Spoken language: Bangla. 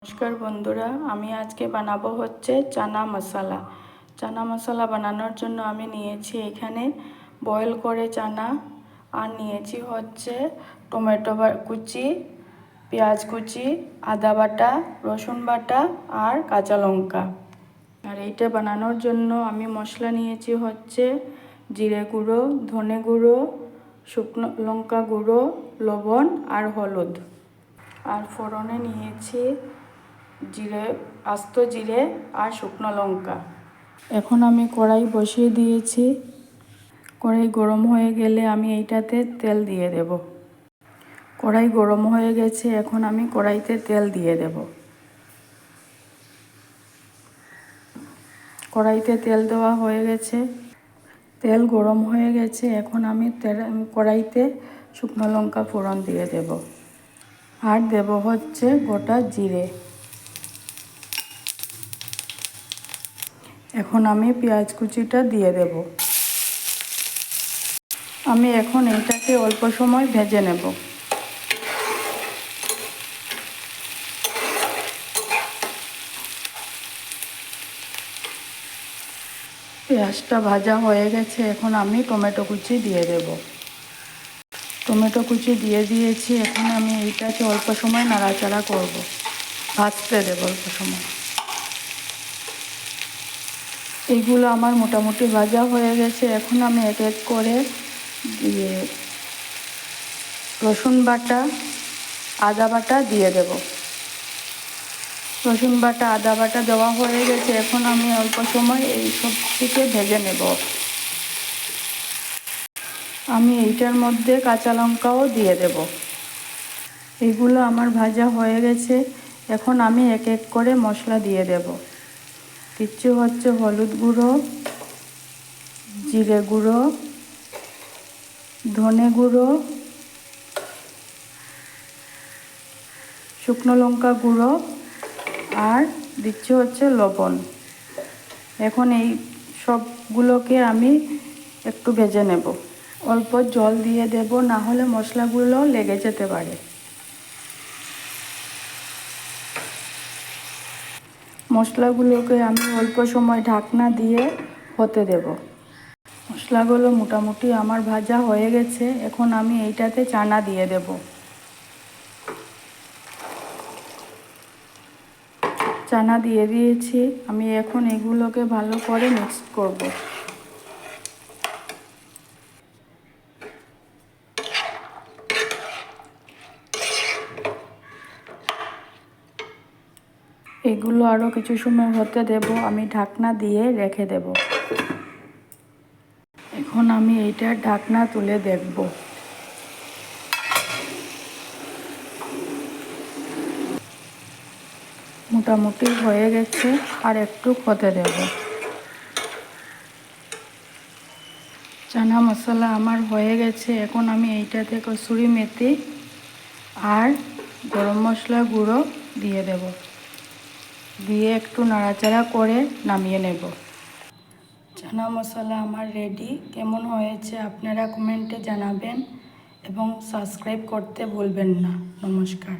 নমস্কার বন্ধুরা, আমি আজকে বানাবো হচ্ছে চানা মশলা। চানা মশলা বানানোর জন্য আমি নিয়েছি এখানে বয়েল করে চানা, আর নিয়েছি হচ্ছে টমেটো কুচি, পেঁয়াজ কুচি, আদা বাটা, রসুন বাটা আর কাঁচা লঙ্কা। আর এইটা বানানোর জন্য আমি মশলা নিয়েছি হচ্ছে জিরে গুঁড়ো, ধনে গুঁড়ো, শুকনো লঙ্কা গুঁড়ো, লবণ আর হলুদ। আর ফোড়নে নিয়েছি আস্ত জিরে আর শুকনো লঙ্কা। এখন আমি কড়াই বসিয়ে দিয়েছি। কড়াই গরম হয়ে গেলে আমি এইটাতে তেল দিয়ে দেব। কড়াই গরম হয়ে গেছে, এখন আমি কড়াইতে তেল দিয়ে দেব। কড়াইতে তেল দেওয়া হয়ে গেছে, তেল গরম হয়ে গেছে। এখন আমি কড়াইতে শুকনো লঙ্কা ফোড়ন দিয়ে দেব, আর দেব হচ্ছে গোটা জিরে। এখন আমি পেঁয়াজ কুচিটা দিয়ে দেব। আমি এখন এটাকে অল্প সময় ভেজে নেব। পেঁয়াজটা ভাজা হয়ে গেছে, এখন আমি টমেটো কুচি দিয়ে দেব। টমেটো কুচি দিয়ে দিয়েছি। এখন আমি এইটাকে অল্প সময় নাড়াচাড়া করব, ভাজতে দেব অল্প সময়। এইগুলো আমার মোটামুটি ভাজা হয়ে গেছে। এখন আমি এক এক করে রসুন বাটা, আদা বাটা দিয়ে দেব। রসুন বাটা, আদা বাটা দেওয়া হয়ে গেছে। এখন আমি অল্প সময় এই সবটিকে ভেজে নেব। আমি এইটার মধ্যে কাঁচা লঙ্কাও দিয়ে দেব। এগুলো আমার ভাজা হয়ে গেছে। এখন আমি এক এক করে মশলা দিয়ে দেব। কিছু হচ্ছে হলুদ গুঁড়ো, জিরে গুঁড়ো, ধনে গুঁড়ো, শুকনো লঙ্কা গুঁড়ো, আর দিচ্ছি হচ্ছে লবণ। এখন এই সবগুলোকে আমি একটু ভেজে নেব। অল্প জল দিয়ে দেব, না হলে মশলাগুলো লেগে যেতে পারে। মশলাগুলোকে আমি অল্প সময় ঢাকনা দিয়ে হতে দেব। মশলাগুলো মোটামুটি আমার ভাজা হয়ে গেছে। এখন আমি এইটাতে চানা দিয়ে দেব। চানা দিয়ে দিয়েছি। আমি এখন এগুলোকে ভালো করে মিক্স করব। এগুলো আরও কিছু সময় হতে দেব। আমি ঢাকনা দিয়ে রেখে দেব। এখন আমি এইটার ঢাকনা তুলে দেখব। মোটামুটি হয়ে গেছে, আর একটু হতে দেব। চানা মশলা আমার হয়ে গেছে। এখন আমি এইটাতে কসুরি মেথি আর গরম মশলা গুঁড়ো দিয়ে দেব। দিয়ে একটু নাড়াচাড়া করে নামিয়ে নেব। চানা মশলা আমার রেডি। কেমন হয়েছে আপনারা কমেন্টে জানাবেন এবং সাবস্ক্রাইব করতে ভুলবেন না। নমস্কার।